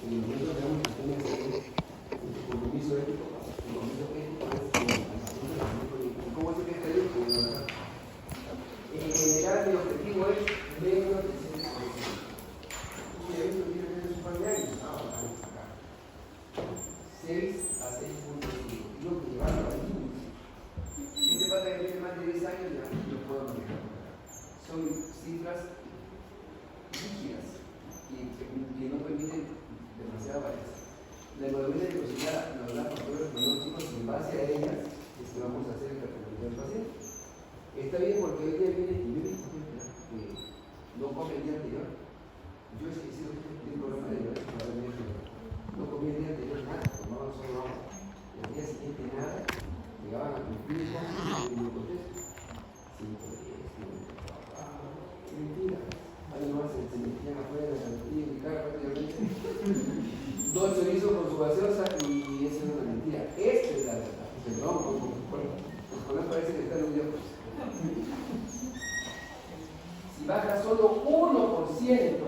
en el momento que vamos a tener un compromiso ético, el compromiso ético es ¿cómo es que está ahí? En general, mi objetivo es menos de 6%. Y esto tiene que ser un par de años. Vamos acá. 6 a 6.5. Lo que llevarlo al límite. Este pata que tiene más de 10 años ya lo puedo manejar. Son cifras rígidas que no permiten demasiada variación. La evaluación de velocidad nos da factores pronósticos y en base a ellas es que vamos a hacer el tratamiento del paciente. Está bien porque hoy día viene y yo he visto gente que no come el día anterior. Yo he sido un programa de no comía el día anterior nada, tomaban solo agua. El día siguiente nada, llegaban a cumplir y me contesto. 5 10, mentira. Además se metían afuera de la tortilla y prácticamente 2 chorizos con su gaseosa y eso es una mentira. Esta es la verdad. Perdón, porque parece que están orgullosos. Si baja solo 1%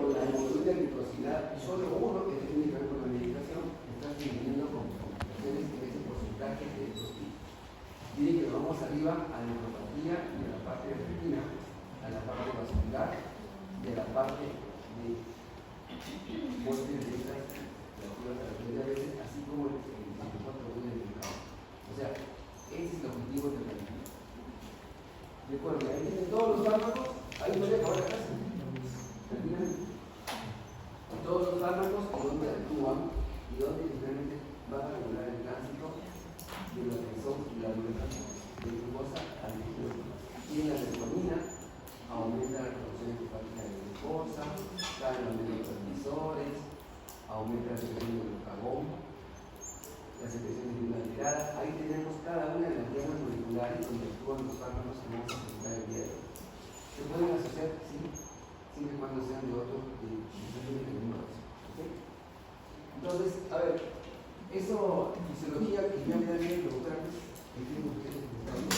la hemoglobina de glucosidad, solo 1 que tiene que ver con la medicación, estás disminuyendo con complicaciones en ese porcentaje de estos tipos. Miren que vamos arriba a la neuropatía y a la parte de retina, a la parte vascular y a la parte de muerte de estas a veces, así como el circuito del mercado. O sea, ese es el objetivo del tratamiento. Recuerden, ahí tienen todos los fármacos, ahí no le acaba la casa. Todos los fármacos y dónde actúan y dónde finalmente van a regular el tránsito de lo que son la glucosa de glucosa al líquido. Y en la metformina aumenta la producción hepática de glucosa, caen los neurotransmisores, aumenta la secreción de glucagón, la secreción de glúcula alterada. Ahí tenemos cada una de las dianas moleculares donde actúan los fármacos que vamos a presentar el día de hoy. ¿Se pueden asociar? Sí, siempre y cuando sean de otros mecanismos. ¿Okay? Entonces, a ver, eso, fisiología que yo me da bien preguntarles, ¿qué tienen ustedes preguntando?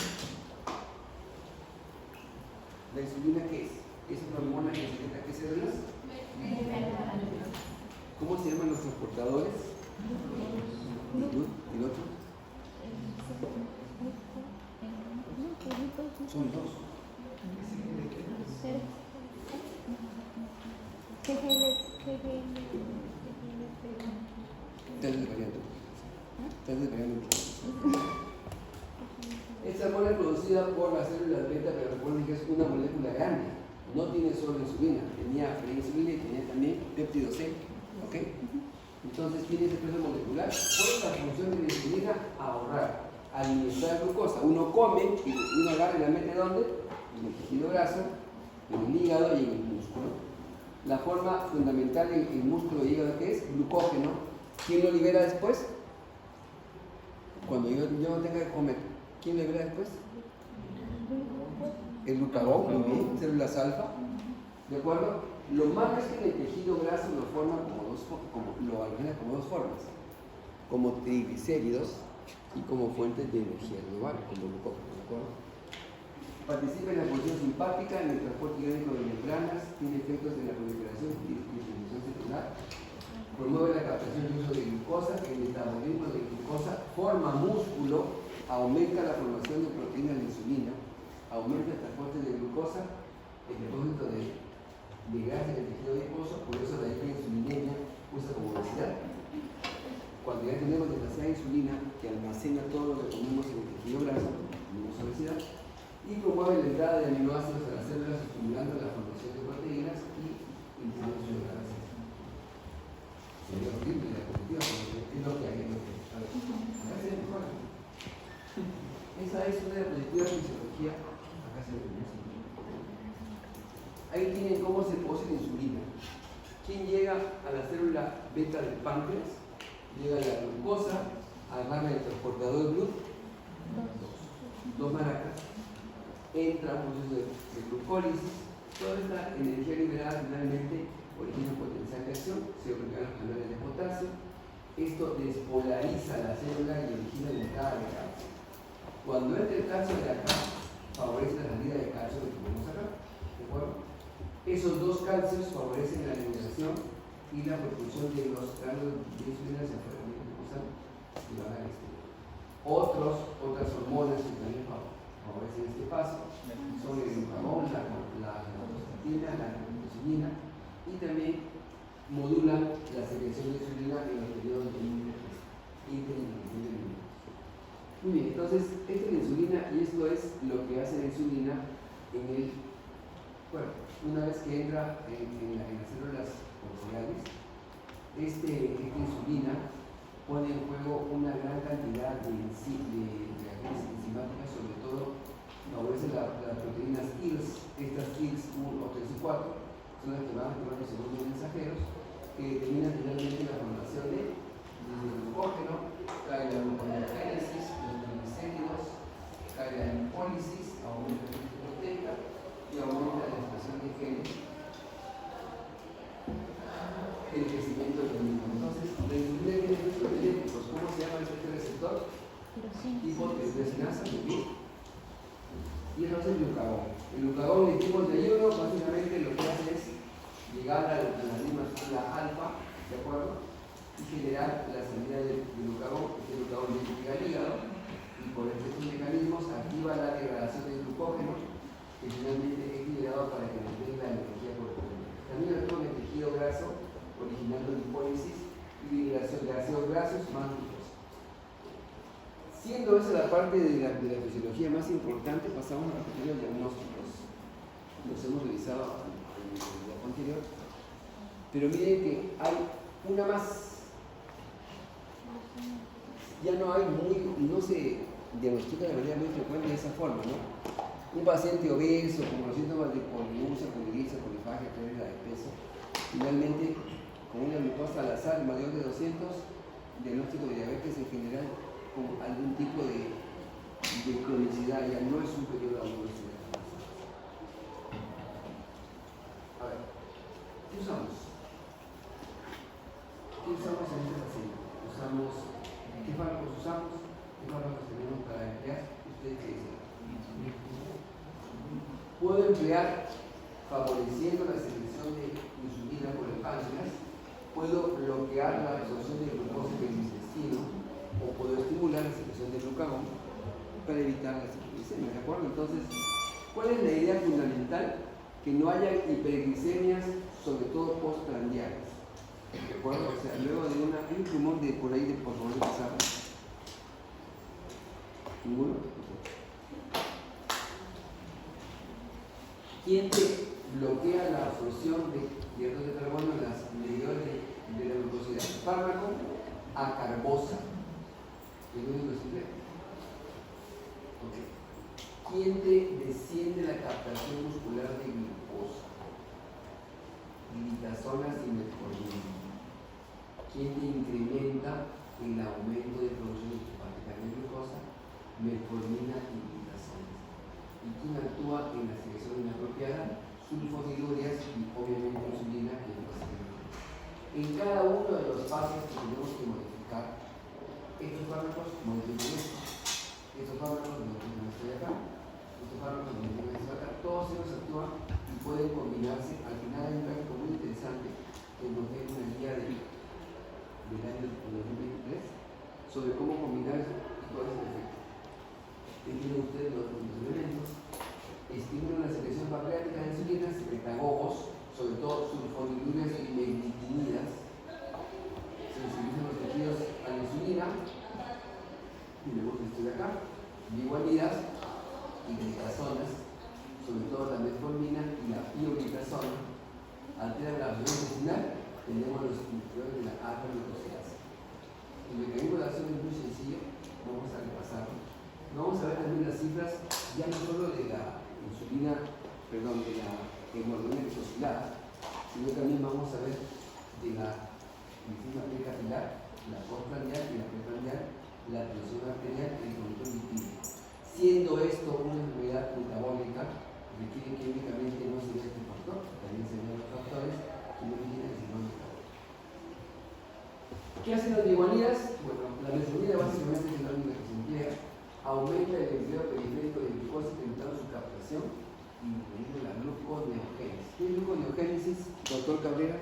¿La insulina qué es? ¿Es una hormona que secreta qué células? ¿Cómo se llaman los transportadores? ¿Y el otro? Son 2. Estás desvariando. Esta hormona es producida por las células beta, pero recuerden que es una molécula grande. No tiene solo insulina, tenía preinsulina y tenía también péptido C. ¿Ok? Entonces tiene ese peso molecular. ¿Cuál es la función de la insulina? Ahorrar, administrar glucosa. Uno come y uno agarra y la mete ¿dónde? En el tejido graso, en el hígado y en el músculo. La forma fundamental en el músculo y hígado que es glucógeno. ¿Quién lo libera después? Cuando yo no tenga que comer, ¿quién lo libera después? El glucagón, células alfa. ¿De acuerdo? Lo malo es que en el tejido graso lo forma lo almacena como dos formas, como triglicéridos y como fuentes de energía global, como glucógeno, ¿de acuerdo? Participa en la función simpática, en el transporte iónico de membranas, tiene efectos en la proliferación y distribución celular, promueve la captación y uso de glucosa, el metabolismo de glucosa, forma músculo, aumenta la formación de proteínas de insulina, aumenta el transporte de glucosa, el depósito de grasa en el tejido adiposo, por eso la insulinemia usa como obesidad. Cuando ya tenemos demasiada insulina que almacena todo lo que comemos en el tejido graso, tenemos obesidad, y promueve la entrada de aminoácidos a las células, estimulando la formación de proteínas y impidiendo su degradación. Sería horrible la diapositiva, porque es lo que hay en lo que acá se mejora. Esa es una diapositiva de fisiología, acá se ve. Ahí tienen cómo se produce la insulina. ¿Quién llega a la célula beta del páncreas? Llega la glucosa, agarra el transportador GLUT, 2 maracas, entra un proceso de glucólisis, toda esta energía liberada finalmente origina un potencial de acción, se obligan los canales de potasio, esto despolariza la célula y origina la entrada de calcio. Cuando entra el calcio de acá, favorece la salida de calcio que tenemos acá, ¿de acuerdo? Esos 2 calcios favorecen la eliminación y la propulsión de los granos de insulina hacia afuera, y van al exterior. Otras hormonas que también favorecen este paso son el glucagón, la prostatina, la glucosidina, y también modulan la secreción de insulina en los periodos de interinhibición de alimentos. Muy bien, entonces esta es la insulina y esto es lo que hace la insulina en el cuerpo. Una vez que entra en las células corporales, esta insulina pone en juego una gran cantidad de reacciones enzimáticas, sobre todo favorece las proteínas TILS. Estas TILS 1, 3 y 4 son las que van a activar los segundos mensajeros que determinan finalmente la formación de glucógeno, cae la gluconeogénesis, los triglicéridos, cae la lipólisis, aumenta la proteica y aumenta la expresión de genes, el crecimiento del mismo. Entonces, la insulina tiene efectos benéficos. ¿Cómo se llama este receptor? Tipo de desgracia de pie. Y eso es el glucagón. El glucagón en tipo de ayuno básicamente lo que hace es llegar a la misma célula alfa, ¿de acuerdo? Y generar la salida del glucagón. Este glucagón llega al hígado y por estos mecanismos activa la degradación del glucógeno que finalmente es liberado para que mantenga la energía corporal. También actúa en el tejido graso, originando lipólisis y liberación de ácidos grasos más glucosa. Siendo esa la parte de la fisiología más importante, pasamos a los pequeños diagnósticos. Los hemos revisado en el bloque anterior, pero miren que hay una más. Ya no se diagnostica de manera muy frecuente de esa forma, ¿no? Un paciente obeso, como los síntomas de poliuria, poliriza, polifagia, pérdida de peso, finalmente, con una glucosa al azar mayor de 200, diagnóstico de diabetes en general, con algún tipo de cronicidad, ya no es un periodo agudo. A ver, ¿qué usamos? ¿Qué usamos en este paciente? ¿Qué fármacos usamos? ¿Qué fármacos tenemos para emplear? ¿Ustedes qué dicen? Puedo emplear favoreciendo la secreción de insulina por el páncreas, puedo bloquear la absorción de glucosa en el intestino o puedo estimular la secreción de glucagón para evitar la hiperglicemia, ¿de acuerdo? Entonces, ¿cuál es la idea fundamental? Que no haya hiperglicemias, sobre todo postprandiales, ¿de acuerdo? O sea, luego de hay un pulmón de por ahí, por favor, de pasar. ¿Ninguno? ¿Quién te bloquea la absorción de hidratos de carbono en las medidores de la glucosidad? Fármaco acarbosa. ¿Es lo único que se emplea? Okay. ¿Quién te desciende la captación muscular de glucosa? Glitazonas y metformina. ¿Quién te incrementa el aumento de producción hepática de glucosa? Metformina y glitazonas. ¿Y quién actúa en la secreción inapropiada? Sulfonilurias y obviamente insulina, que es en cada uno de los pasos que tenemos que modificar, estos fármacos modifican esto, estos fármacos modifican esto de acá, estos fármacos modifican esto de acá, todos ellos actúan y pueden combinarse. Al final hay un gráfico muy interesante que nos da una guía del año 2023 sobre cómo combinar eso y cuál es el efecto. Tienen ustedes los elementos, estimulan la secreción pancreática de insulina, secretagogos, sobre todo sulfonilurias y meglitinidas, sensibilizan los tejidos a la insulina, tenemos esto de acá, biguanidas y glitazonas, sobre todo la metformina y la pioglitazona, alteran la absorción intestinal, tenemos los inhibidores de la alfa-glucosidasa. El mecanismo de acción es muy sencillo, vamos a repasarlo. Vamos a ver también las cifras, ya no solo de la insulina, perdón, de la hemoglobina glicosilada, sino también vamos a ver de la glicemia precapilar, la postprandial y la preprandial, la presión arterial y el control lipídico. Siendo esto una enfermedad metabólica, requiere que únicamente no se vea este factor, también se vean los factores que no tienen el síndrome metabólico. ¿Qué hacen las biguanidas? Bueno, la metformina básicamente es la única que se emplea. Aumenta el empleo periférico de glucosa, incrementando su captación y incluyendo la gluconeogénesis. ¿Qué es gluconeogénesis, doctor Cabrera?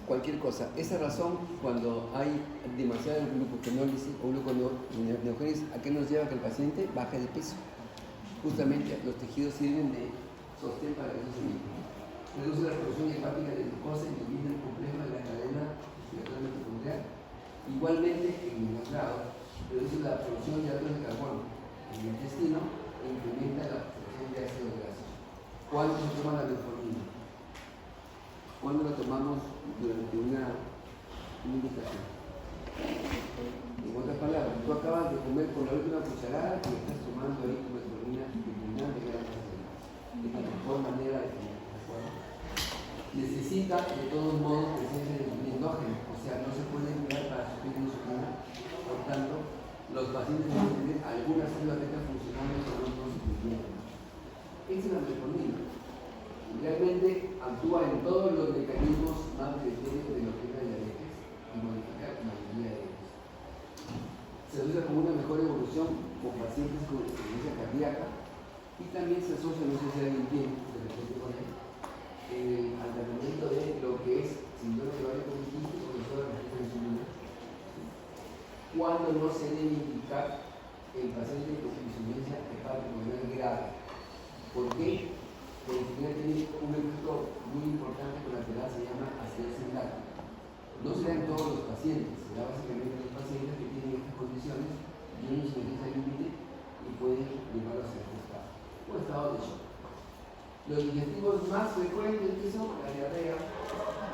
Cualquier cosa. Esa razón, cuando hay demasiada glucogenólisis o gluconeogénesis, ¿a qué nos lleva? Que el paciente baje de peso. Justamente los tejidos sirven de sostén para eso. Reduce la producción hepática de glucosa y elimina el complejo de la cadena respiratoria mitocondrial. Igualmente, en el grado, reduce la producción de hidratos de carbono en el intestino e incrementa la absorción de ácidos grasos. ¿Cuándo se toma la metformina? ¿Cuándo la tomamos durante una indicación? En otras palabras, tú acabas de comer con la última cucharada y estás tomando ahí tu metformina eliminante grasas. Es la mejor manera de comer, ¿de acuerdo? Necesita de todos modos presencia de endógeno, o sea, no se puede emplear para suplir insulina. Por tanto, los pacientes deben tener alguna célula beta funcionando con los suficientes. Esa es la metformina. Realmente actúa en todos los mecanismos más periféricos de lo que es la diabetes y modifica la mayoría de ellos. Se asocia con una mejor evolución con pacientes con insuficiencia cardíaca y también se asocia, no sé si alguien tiene, de repente con él, al tratamiento de lo que es síndrome de ovario poliquístico o de la insulina. Cuando no se debe indicar el paciente con insuficiencia hepática grave. ¿Por qué? Porque tiene un efecto muy importante colateral, se llama acidosis láctica. No se da en todos los pacientes, se da básicamente en los pacientes que tienen estas condiciones y una insuficiencia límite y pueden llevarlos a este estado, un estado de shock. Los digestivos más frecuentes que son la diarrea,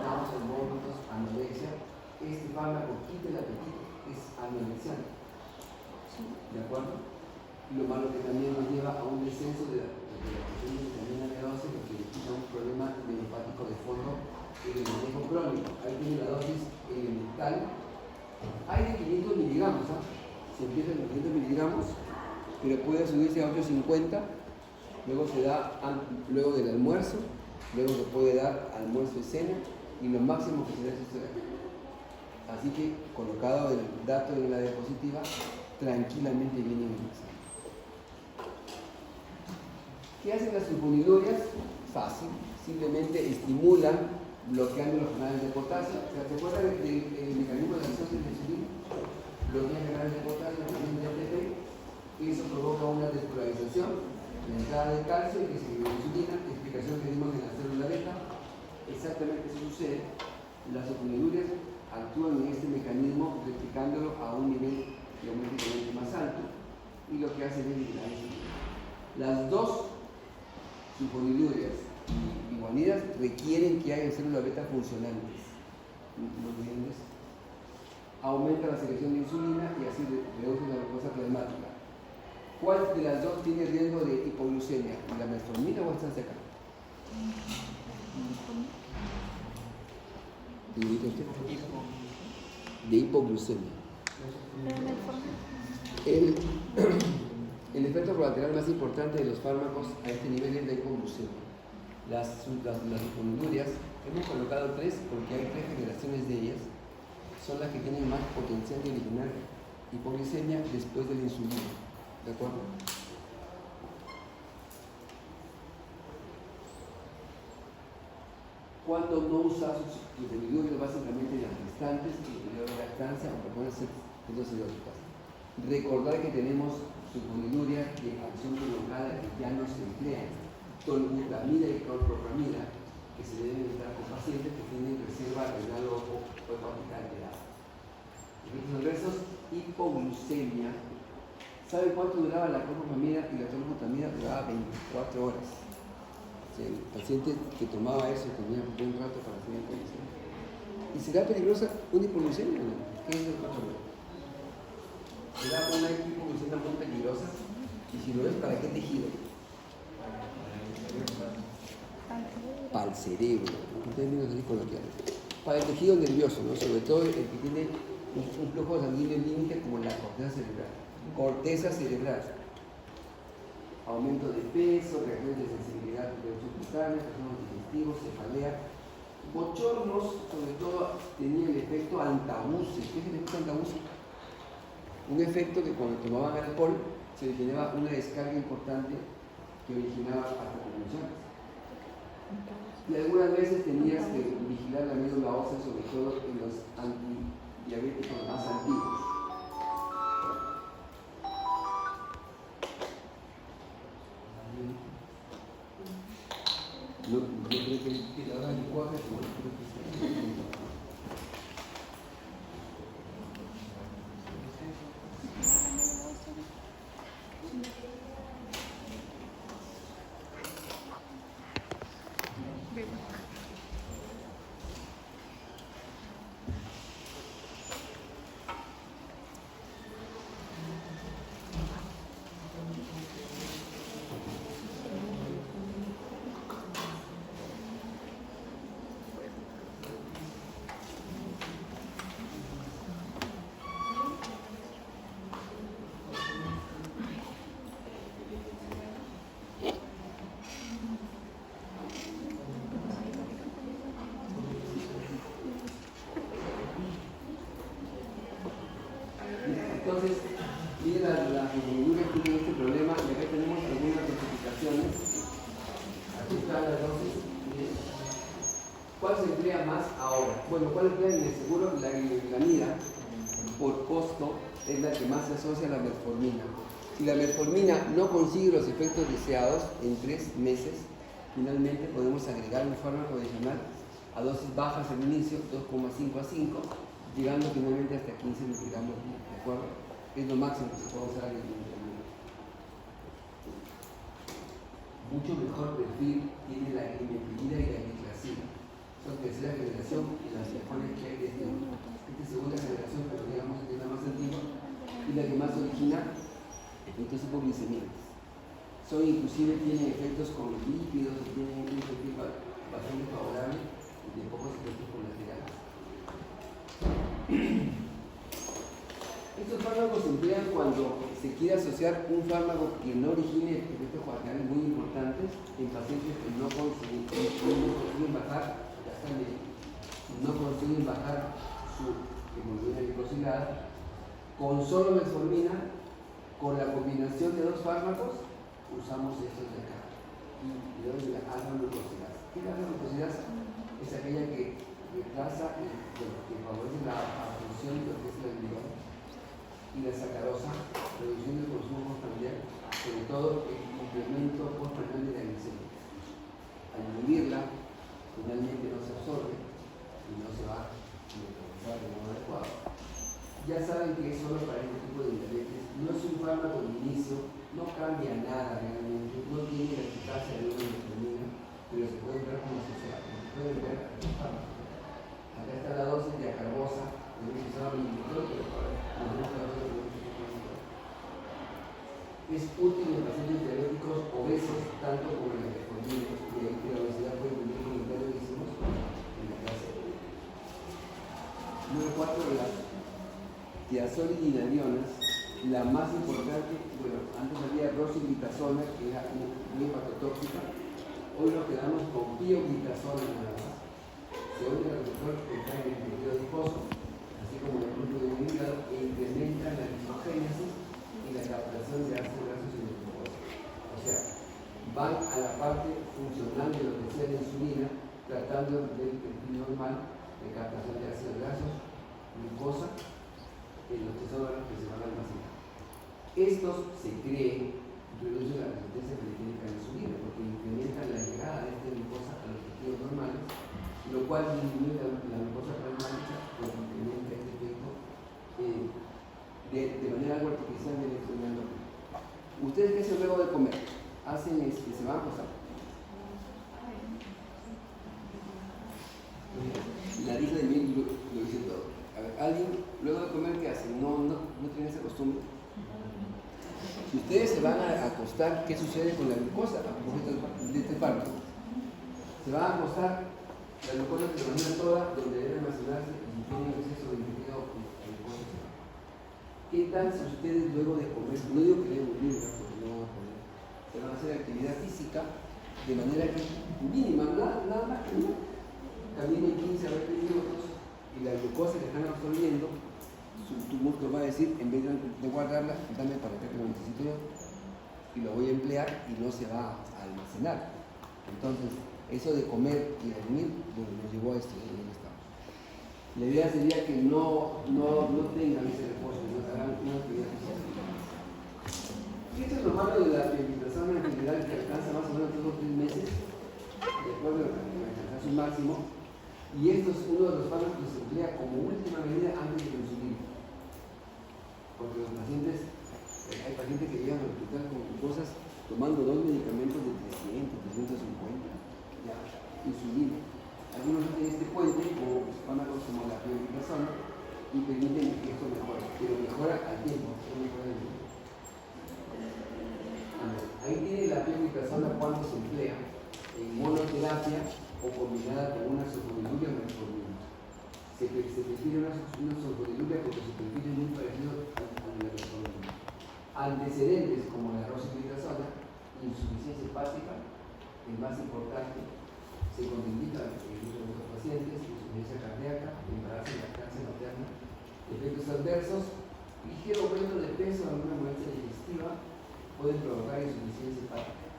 náuseas, vómitos, anorexia. Este fármaco quita el apetito, es anorexiante. ¿De acuerdo? Lo malo que también nos lleva a un descenso de la producción de vitamina B12, lo que implica un problema neuropático de fondo en el manejo crónico. Ahí tiene la dosis elemental. Hay de 500 miligramos, ¿ah? Se empieza con 500 miligramos, pero puede subirse a 850. Luego se da luego del almuerzo, luego se puede dar almuerzo y cena, y lo máximo que se da es esto de aquí. Así que, colocado el dato en la diapositiva, tranquilamente viene en el examen. ¿Qué hacen las sulfonidurias? Fácil, simplemente estimulan bloqueando los canales de potasio. ¿Se acuerdan del mecanismo de acción de la insulina? Bloquean canales de potasio, de ATP, y eso provoca una despolarización, la entrada de calcio y que se libera insulina, explicación que dimos en la célula beta. Exactamente eso sucede. Las sulfonidurias actúan en este mecanismo replicándolo a un nivel geométricamente más alto y lo que hacen es liberar insulina. Las dos sulfonidurias y guanidas requieren que haya células beta funcionantes. ¿No entiendes? Aumenta la secreción de insulina y así reduce la glucosa plasmática. ¿Cuál de las dos tiene riesgo de hipoglucemia? ¿La metformina o esta de acá? De hipoglucemia. El efecto colateral más importante de los fármacos a este nivel es la hipoglucemia. Las sulfonidurias, hemos colocado 3 porque hay 3 generaciones de ellas, son las que tienen más potencial de originar hipoglucemia después de la insulina. ¿De acuerdo? Cuando no usas sus sulfonidurias, básicamente las gestantes, el periodo de lactancia o personas cetoserióticas. Recordar que tenemos sulfonidurias de acción prolongada que ya no se emplean, tolbutamida y clorpropamida, que se deben estar con pacientes que tienen reserva renal o hepática alterada. Efectos adversos, hipoglucemia. ¿Sabe cuánto duraba la clorpropamida y la tolbutamida? Duraba 24 horas. O sea, el paciente que tomaba eso tenía un buen rato para hacer hipoglucemia. ¿Y será peligrosa una hipoglucemia? ¿Qué es el control? ¿Será una hipoglucemia muy peligrosa? Y si lo es, ¿para qué tejido? Para el cerebro, en términos así coloquiales. Para el tejido nervioso, ¿no? Sobre todo el que tiene un flujo sanguíneo límite como la corteza cerebral. Corteza cerebral. Aumento de peso, reacciones de sensibilidad de los cutáneos, trastornos digestivos, cefalea. Bochornos, sobre todo, tenía el efecto antabuse. ¿Qué es el efecto antabuse? Un efecto que cuando tomaban alcohol se originaba una descarga importante que originaba hasta convulsiones. Y algunas veces tenías que vigilar la médula ósea, sobre todo en los antidiabéticos más antiguos. No, yo creo que la hora de licuaje, bueno, creo que sí. Entonces, miren la hemoglobina tiene este problema y acá tenemos algunas clasificaciones. Aquí están las dosis. ¿Cuál se emplea más ahora? Bueno, ¿cuál emplea en el seguro? La glibenclamida, por costo, es la que más se asocia a la metformina. Si la metformina no consigue los efectos deseados en 3 meses, finalmente podemos agregar un fármaco adicional a dosis bajas al inicio, 2,5 a 5, llegando finalmente hasta 15 miligramos, ¿de acuerdo? Es lo máximo que se puede usar en el medicamento. Mucho mejor perfil tiene la glibenclamida y la gliclazida. Son tercera generación y las mejores que hay desde esta segunda generación, pero digamos que es la más antigua y la que más origina efectos hipoglicemiantes. Son inclusive, tienen efectos con lípidos, tienen un perfil bastante favorable y de pocos efectos colaterales. Estos fármacos se emplean cuando se quiere asociar un fármaco que no origine efectos colaterales muy importantes en pacientes que no consiguen bajar, no consiguen bajar su hemoglobina glicosilada. Con solo metformina, con la combinación de 2 fármacos, usamos estos de acá. Y de la alfa-glucosidasa. ¿Qué es la alfa-glucosidasa? Es aquella que reemplaza y que favorece la absorción de lo que es el almidón y la sacarosa, reduciendo el consumo familiar, sobre todo el incremento postprandial de la glicemia. Al inhibirla, finalmente no se absorbe y no se va a metabolizar de modo adecuado. Ya saben que es solo para este tipo de diabetes, no es un fármaco de inicio, no cambia nada realmente, no tiene la eficacia de una metformina, pero se puede ver como se puede ver el fármaco. Acá está la dosis de acarbosa, de un usado inhibidor, pero es útil en pacientes diabéticos obesos, tanto como en la metformina, y ahí que la obesidad puede venir con el comentario que hicimos en la clase. Número 4, las tiazolidinarionas, la más importante, bueno, antes había roxiglutasona, que era muy hepatotóxica, hoy nos quedamos con pioglitazona nada más. Se oye el receptor que está en el tejido adiposo, así como en el grupo de hígado, e incrementa la glicogénesis y la captación de ácidos grasos en el glucosa. O sea, van a la parte funcional de lo que sea la insulina, tratando del perfil normal de captación de ácidos grasos, glucosa, en los tesoros que se van a almacenar. Estos se cree reducen la resistencia glicémica a la insulina porque incrementan la llegada de esta glucosa a los tejidos normales, lo cual disminuye la glucosa plasmática porque incrementa este efecto de manera algo artificial de electroendocrina. ¿Ustedes qué hacen luego de comer? ¿Hacen se van a acostar? La dieta de mí lo dice todo. A ver, alguien luego de comer, ¿qué hacen? No tienen esa costumbre. Si ustedes se van a acostar, ¿qué sucede con la glucosa a propósito de este fármaco? Se van a acostar, la glucosa se almacena toda donde debe almacenarse y tiene un exceso de líquido glucosa. ¿Qué tal si ustedes luego de comer, no digo que deben dormir, porque no van a poder, se van a hacer actividad física de manera que mínima, nada más que no, caminen 15 a 20 minutos y la glucosa que están absorbiendo tu músculo va a decir, en vez de guardarla, dame para acá que lo necesito yo y lo voy a emplear y no se va a almacenar. Entonces, eso de comer y dormir nos llevó a esto, en el estado. La idea sería que no tengan ese reposo, no hagan una actividad física. Y esto es lo malo de la persona en general, que alcanza más o menos 2 o 3 meses, de acuerdo a alcanzar su máximo. Y esto es uno de los fármacos que se emplea como última medida antes de la insulina. Porque los pacientes, hay pacientes que llegan al hospital con cosas tomando 2 medicamentos de 300, 350, ya, insulina. Algunos hacen este puente con fármacos como la pioglitazona y permiten que esto mejore, pero mejora al tiempo. Ahí tiene la pioglitazona cuando se emplea en monoterapia o combinada con una sulfonilurea o metformina. Se prefiere una sulfonilurea porque su perfil es muy parecido al de la metformina. Antecedentes como la rosiglitazona, insuficiencia hepática, el más importante, se contraindica en muchos pacientes, insuficiencia cardíaca, embarazo y lactancia materna, efectos adversos, ligero aumento de peso, alguna molestia digestiva, pueden provocar insuficiencia hepática,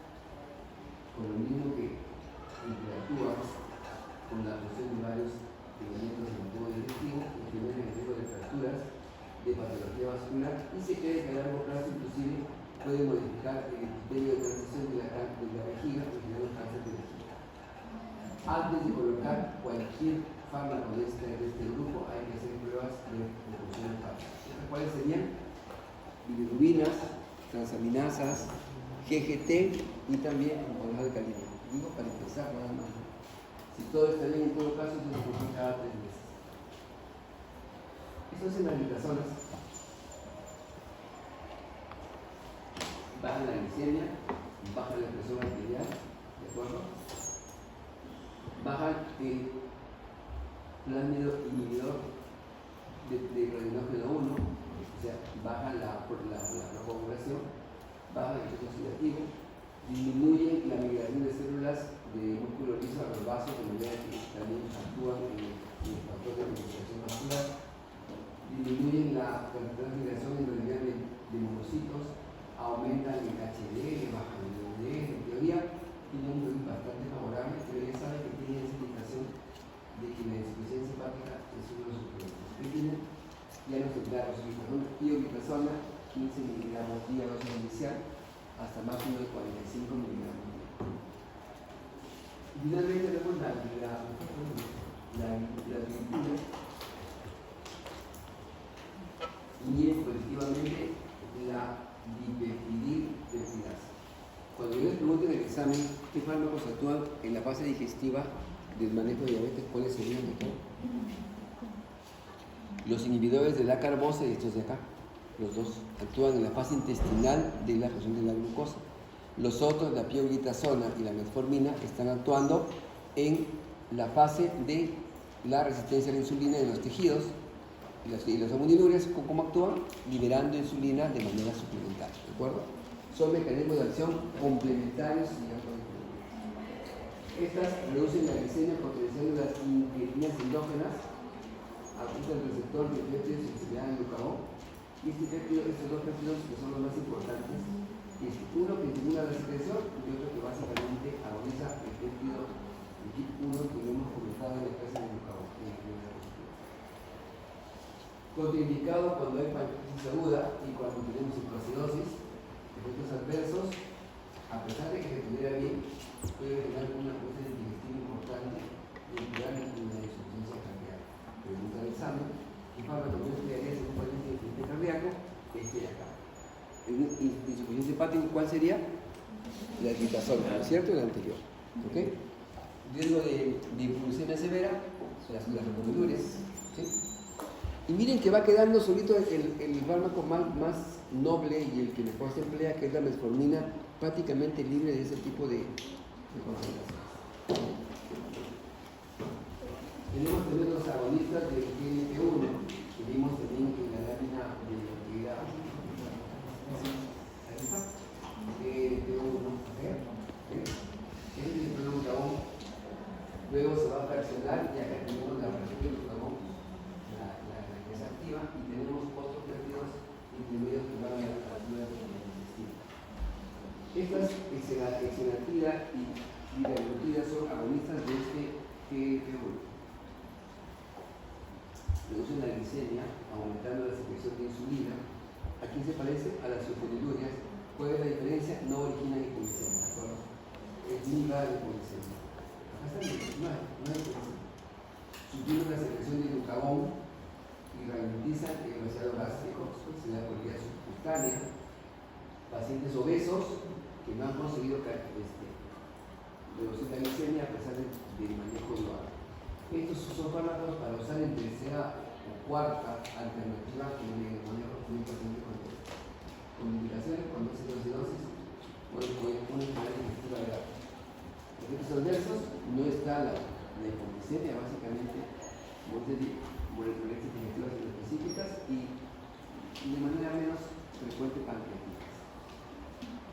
con lo mismo que interactúa con la función de varios elementos del tubo digestivo, que tienen el riesgo de fracturas, de patología vascular y se cree que a largo plazo inclusive puede modificar el criterio de transición de la vejiga, originando cáncer de vejiga. Antes de colocar cualquier fármaco de este grupo hay que hacer pruebas de función hepática. ¿Cuáles serían? Bilirubinas, transaminasas, GGT y también monohidrato de alcalina. Digo para empezar nada más. Si todo está bien en todo caso, se nos cada 3 meses. Eso es en las glitazonas. Baja la glicemia, baja la presión arterial, ¿de acuerdo? Baja el plásmido inhibidor de radioinógeno 1, o sea, baja la coagulación, baja el efecto oxidativo, disminuye la migración de células de músculo liso a los vasos, de manera que también actúan en el factor de comunicación vascular, disminuyen la cantidad de migración en realidad de monocitos, aumentan el HDL, bajan el LDL, en teoría tiene un perfil bastante favorable, pero ya saben que tiene esa indicación de que la insuficiencia hepática es uno de los problemas. ¿Qué tienen? Ya nos claros, pioglitazona, 15 miligramos día, dosis inicial, hasta máximo de 45 miligramos. Finalmente tenemos la glitina y miren positivamente la dipeptidilpeptidasa. Cuando yo les pregunto en el examen qué fármacos actúan en la fase digestiva del manejo de diabetes, ¿cuáles serían? Los inhibidores de la carbosa y estos de acá, los dos, actúan en la fase intestinal de la función de la glucosa. Los otros, la pioglitazona y la metformina, están actuando en la fase de la resistencia a la insulina en los tejidos. Y las homonilurias, ¿cómo actúan? Liberando insulina de manera suplementaria, ¿de acuerdo? Son mecanismos de acción complementarios. Estas reducen la glicemia potenciando las inquilinas endógenas, apunta el receptor de péptidos que se llama glucagón. Y estos dos péptidos que son los más importantes, uno que estimula la secreción y otro que básicamente agoniza el péptido de tipo 1 que lo hemos comentado en la clase de glucagón. Contraindicado cuando hay pancreatitis aguda y cuando tenemos hipoacidosis, efectos adversos, a pesar de que se estuviera bien, puede generar una cuestión digestiva importante y entrar en una insuficiencia cardíaca. Pregunta del examen, ¿qué fármaco no emplearía en un paciente de insuficiencia cardíaco? Este de acá. En insuficiencia hepática, ¿cuál sería? La glitazona, ¿no es cierto? El anterior. ¿Ok? Riesgo de hipoglucemia severa, las homonilurias. ¿Sí? Y miren que va quedando solito el fármaco más noble y el que mejor se emplea, que es la metformina, prácticamente libre de ese tipo de concentraciones. Tenemos también los agonistas del GLP-1, que vimos también en la lámina de la actividad. Ahí está. GLP-1, este es el glucagón. Luego se va a fraccionar y acá tenemos la fracción del glucagón. Y tenemos Estas exenatida y liraglutida son agonistas de este GF1. Reducen la glicemia, aumentando la secreción de insulina. Aquí se parece a las sulfonilurias. ¿Cuál es la diferencia? No originan hipoglicemia, ¿de acuerdo? Es muy rara la hipoglicemia. Acá está, no hay hipoglicemia. Suprimen la secreción de glucagón y ralentizan el vaciado gástrico, se da por vía subcutánea. Pacientes obesos que no han conseguido reducir la glicemia a pesar del manejo dual. Estos son fármacos para usar en tercera o cuarta alternativa en el manejo de un paciente con indicaciones, con dosis o una enfermedad digestiva grave. Efectos adversos no está la hipoglicemia, básicamente moléculas digestivas específicas y de manera menos frecuente pancreatitis.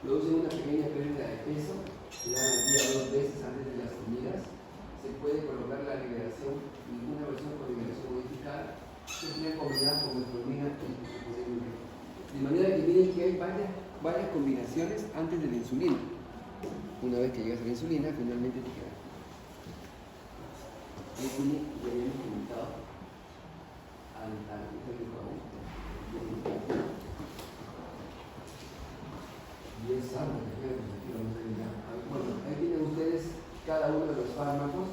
Producen una pequeña pérdida de peso, se dan al día 2 veces antes de las comidas. Se puede colocar la liberación, ninguna versión con liberación modificada, se puede combinar con metformina y glucosidina. De manera que miren que hay varias combinaciones antes de la insulina. Una vez que llegas a la insulina, finalmente te queda. Ya habíamos comentado al bueno, ahí tienen ustedes cada uno de los fármacos,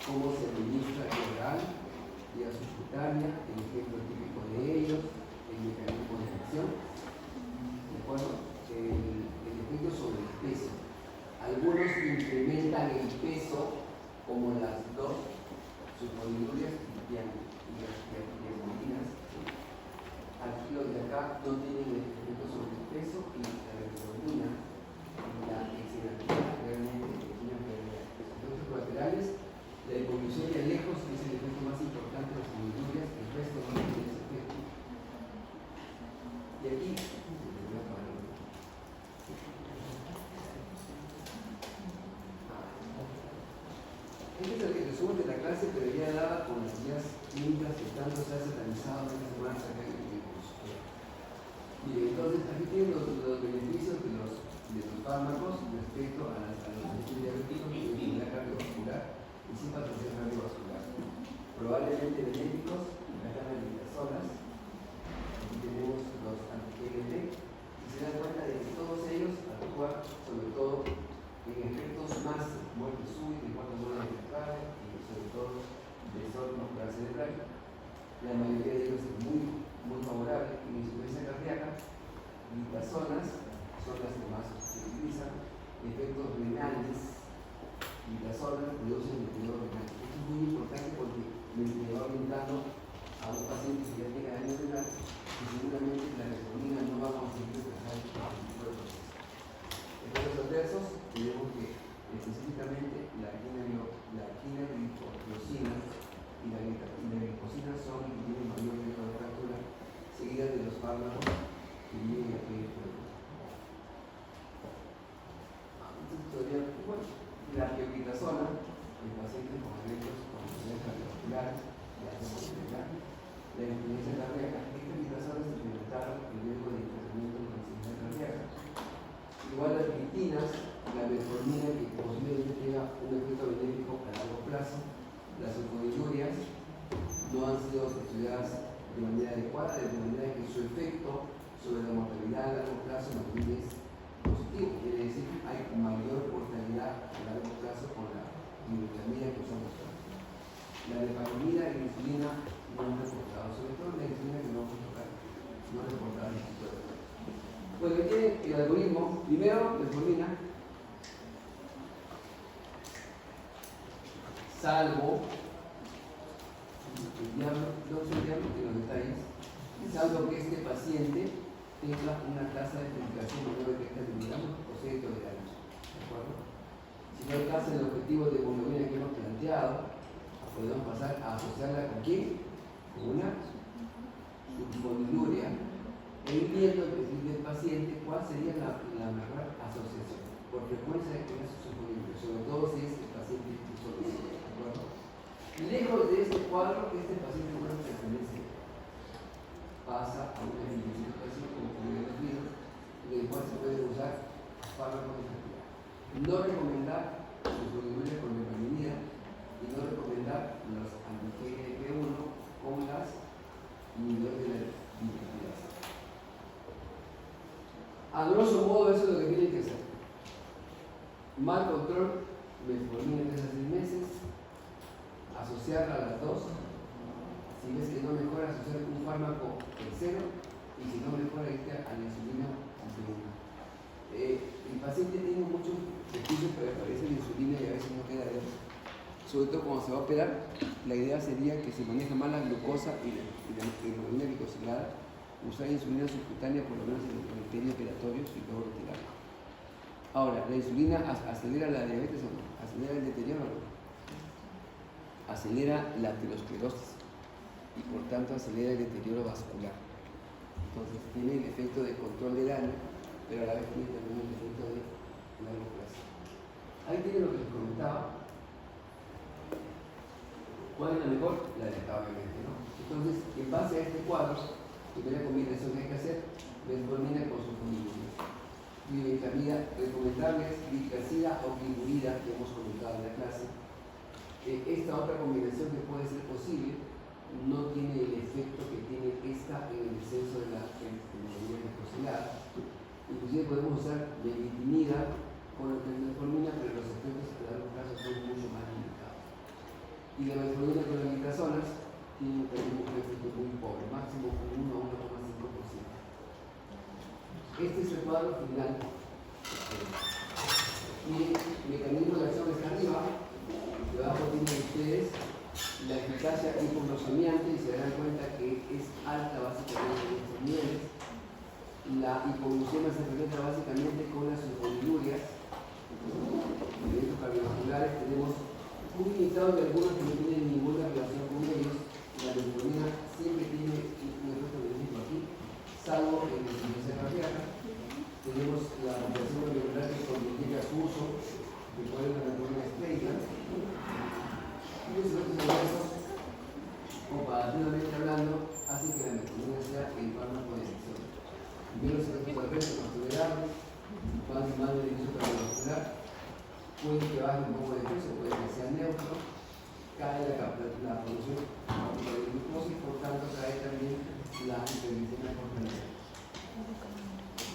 cómo se administra el oral, vía subcutánea, el ejemplo típico de ellos, el mecanismo de acción, ¿de acuerdo? El efecto sobre el peso. Algunos incrementan el peso, como las dos sulfonilurias y diamoninas. Aquí los de acá no tienen el efecto sobre el peso y la metformina, la exenatida, realmente tiene pérdida de peso. Efectos colaterales, la hipoglucemia lejos, que es el efecto más importante de las sulfonilurias, el resto no tiene ese efecto. Y aquí, este es el resumen de la clase, pero ya dada con las guías clínicas que tanto se ha satanizado en esta semana acá en el curso. Y entonces aquí tienen los beneficios de los fármacos respecto a los diabéticos y enfermedad cardiovascular y simpatología cardiovascular. Probablemente benéficos, acá en las zonas. Aquí tenemos los anti-GLP y se dan cuenta de que todos ellos actúan sobre todo en efectos más muerte súbita, muerte cerebral y sobre todo desorden muscular cerebral. La mayoría de ellos es muy favorable en insuficiencia cardíaca y las zonas son las que más se utilizan. Efectos renales y las zonas producen el periodo renal. Esto es muy importante porque me va orientando a un paciente que ya tiene daño renal y seguramente la metformina no va a conseguir tratar el tipo de proceso. Efectos adversos, tenemos que específicamente la quinaglifosina y la glicosina son las que tienen mayor riesgo de fractura, seguidas de los fármacos que vienen aquí en el cuerpo. La pioglitazona en pacientes con eventos con enfermedades cardiovasculares, la insuficiencia cardíaca, estas glitazonas se incrementaron el riesgo de internamiento con insuficiencia cardíaca. Igual las glitinas, la metformina, que posiblemente tenga un efecto benéfico a largo plazo, las sulfonilurias no han sido estudiadas de manera adecuada, de manera que su efecto sobre la mortalidad a largo plazo no es positivo, quiere decir que hay mayor mortalidad a largo plazo con la glutamina que usamos ahora. La dopamina y la insulina no han reportado, sobre todo la insulina que no vamos a tocar, no han reportado el tipo de efecto. Bueno, aquí tiene el algoritmo. Primero, metformina, salvo el diablo, no sé el diablo en los detalles, salvo que este paciente tenga una tasa de complicación mayor de 30 miligramos o sea intolerante. ¿De acuerdo? Si no alcanza el objetivo de hemoglobina que hemos planteado, podemos pasar a asociarla con quién? Con una sulfoniluria, e ir viendo el perfil del paciente cuál sería la mejor asociación por frecuencia de tener sulfoniluria, sobre todo si es el paciente solo. ¿De acuerdo? Lejos de este cuadro, este paciente no pertenece, pasa a una identificación como los virus, en el cual se puede usar fármacos de calidad. No recomendar insulina con meperidina y no recomendar los anti-GLP-1 con las inhibidores de la bioactividad. A grosso modo, eso es lo que tienen que hacer. Mal control, metformina 3 a 6 meses, asociar a las dos. Si ves que no mejora, asociar un fármaco tercero, y si no mejora, irte a la insulina segunda. El paciente tiene muchos estudios para aparecer la insulina y a veces no queda bien. Sobre todo cuando se va a operar, la idea sería que se maneja mal la glucosa y la hemoglobina glicosilada, usar insulina subcutánea por lo menos en el perioperatorio y luego retirarla. Ahora, ¿la insulina acelera la diabetes o no? ¿Acelera el deterioro o no? Acelera la aterosclerosis y por tanto acelera el deterioro vascular. Entonces tiene el efecto de control de daño, pero a la vez tiene también el efecto de largo plazo. Ahí tiene lo que les comentaba. ¿Cuál es la mejor? La de acá, obviamente, ¿no? Entonces, en base a este cuadro, primera combinación que hay que hacer, metformina con sulfonimida. Glibenclamida, recomendables, gliclazida o glimurida, que hemos comentado en la clase. Esta otra combinación que puede ser posible no tiene el efecto que tiene esta en el descenso de la hemoglobina glicosilada. Inclusive podemos usar meglitimida con la metformina, pero los efectos a largo plazo son mucho más limitados. Y la metformina con las glicazonas tiene un efecto muy pobre, máximo 1 a 1,5%. Este es el cuadro final. Miren, el mecanismo de acción está arriba. Debajo tienen ustedes la eficacia hipoglucemiante y se darán cuenta que es alta básicamente en estos niveles. La hipoglucemia se presenta básicamente con las sulfonilurias. En eventos cardiovasculares tenemos muy limitados de algunos que no tienen ninguna relación con ellos. La metformina siempre tiene un efecto benéfico aquí, salvo en la insuficiencia cardíaca. Tenemos la operación molecular que contribuye a su uso, que puede ser la metformina esplénica. Y los efectos adversos, comparativamente hablando, hacen que la metformina sea el fármaco de elección. Primero los efectos adversos más tolerables, van sumando el uso cardiovascular, puede que baje un poco de peso, puede que sea neutro, cae la producción de glucosa y por tanto cae también la hiperglicemia corporal.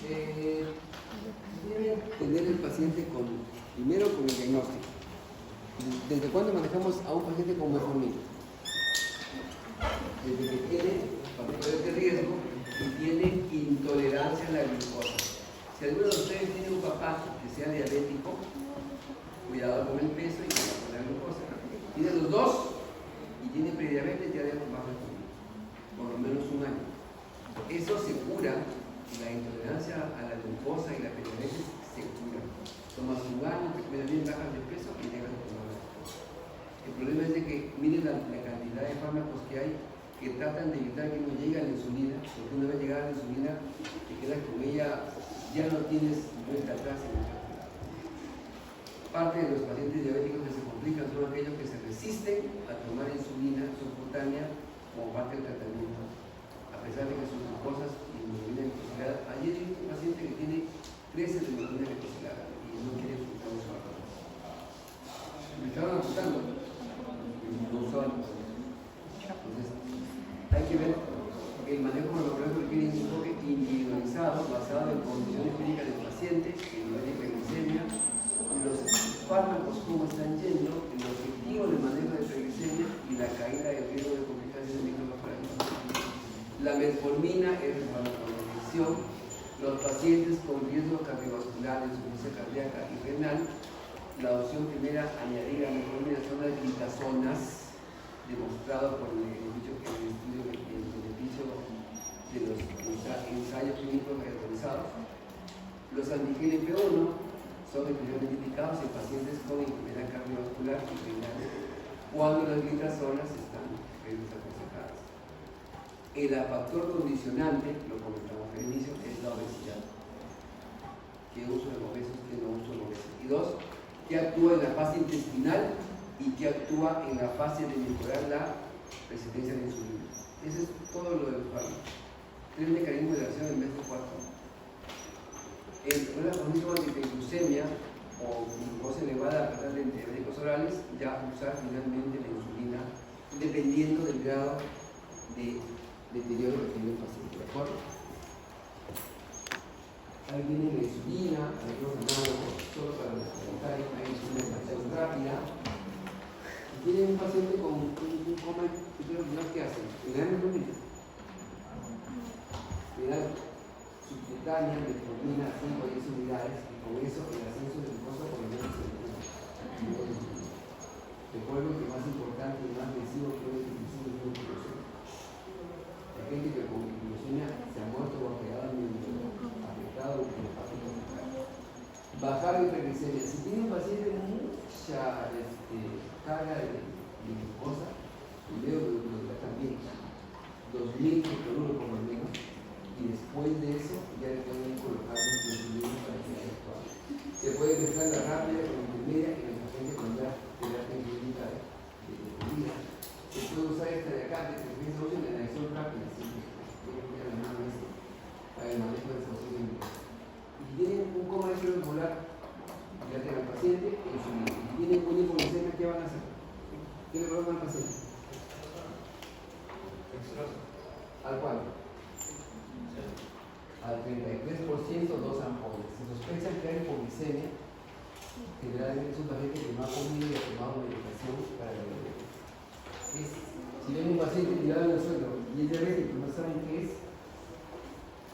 Debe tener el paciente primero con el diagnóstico. ¿Desde cuándo manejamos a un paciente con metformina? Desde que tiene factores de riesgo y tiene intolerancia a la glucosa. Si alguno de ustedes tiene un papá que sea diabético, cuidado con el peso y con la glucosa. Tiene los dos y tiene prediabetes, ya debemos bajar por lo menos un año. Eso se cura, la intolerancia a la glucosa y la prediabetes se cura. Tomas un año, te cuidas bien, bajas de peso y llegas a tomar la glucosa. El problema es de que miren la cantidad de fármacos que hay que tratan de evitar que no llegue a la insulina, porque una vez llegada a la insulina te quedas con ella, ya no tienes vuelta atrás en el tratamiento. Parte de los pacientes diabéticos que se complican son aquellos que se resisten a tomar insulina subcutánea como parte del tratamiento, a pesar de que sus glucosas y hemoglobina glicosilada. Ayer vi un paciente que tiene 13 de hemoglobina glicosilada y no quiere disfrutar de su arroz. Me estaban apuntando, no usaban. Entonces, hay que ver el manejo farmacológico que tiene un enfoque individualizado, basado en condiciones clínicas del paciente, en la hiperglicemia, los fármacos cómo están yendo, el objetivo del manejo de hiperglicemia y la caída del riesgo de complicaciones microvasculares. La metformina es el fármaco de elección. Los pacientes con riesgo cardiovascular, insuficiencia cardíaca y renal, la opción primera añadir a metformina son las glicazonas, demostrado por el estudio del beneficio de los ensayos clínicos autorizados. Los anti-GLP-1 son especialmente indicados en pacientes con enfermedad cardiovascular y renal cuando las glicazonas están desaconsejadas. El factor condicionante, lo comentamos al inicio, es la obesidad. ¿Qué uso de obesos, qué no uso de obesos? Y dos, que actúa en la fase intestinal y que actúa en la fase de mejorar la resistencia a la insulina. Eso es todo lo de los fármacos. 3 mecanismos de acción en vez de 4. una condición de glucemia o glucosa elevada a pesar de antidiabéticos orales, ya usar finalmente la insulina dependiendo del grado de deterioro que tiene el paciente, ¿de acuerdo? Ahí viene la insulina, algunos análogos, solo para los comentarios, hay insulina de acción rápida. Y tienen un paciente con un coma, ¿qué hacen? Le dan insulina. Le dan subcutánea, metformina, 5 o 10 unidades, y con eso el ascenso de glucosa por lo menos se detiene. Recuerdo que más importante y más lesivo que el suicidio es la glucosa. La gente que con glucosa se ha muerto o ha quedado afectado por el hepático. Bajar el triglicéridos. Si tiene un paciente con mucha carga de glucosa, y veo que también 2000 por por lo menos, y después de eso ya le pueden colocar los insulina para que haya actuado. Se puede mezclar la rápida con la intermedia en el paciente con ya terapia clínica de comida. Se puede usar esta de acá, de solución de la acción rápida, siempre que la mano es para el manejo de solución de glucosa. Y si tienen un coma cerebromolar, ya tengan el paciente en su vida. Y si tienen una hipoglucemia, ¿qué van a hacer? ¿Qué le colocan al paciente? ¿Al cuánto? Al 33%, 2 ampollas. Si sospechan que hay hipoglucemia, generalmente es un paciente que no ha comido y ha tomado medicación para la diabetes. Si ven un paciente tirado en el suelo y es diabético, no saben qué es,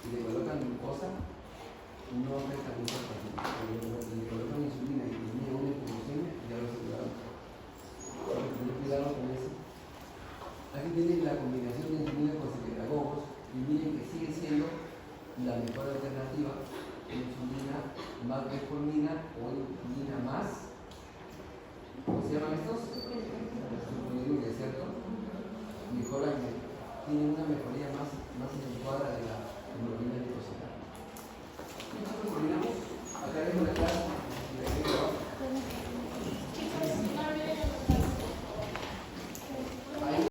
y le colocan glucosa, no afecta mucho al paciente. Si le colocan insulina y tenía una hipoglucemia, ya lo aseguraron. Hay que tener cuidado con eso. Aquí tienen la combinación de insulina con secretagogos y miren que sigue siendo la mejor alternativa, insulina más metformina o insulina más, ¿cómo se llaman estos?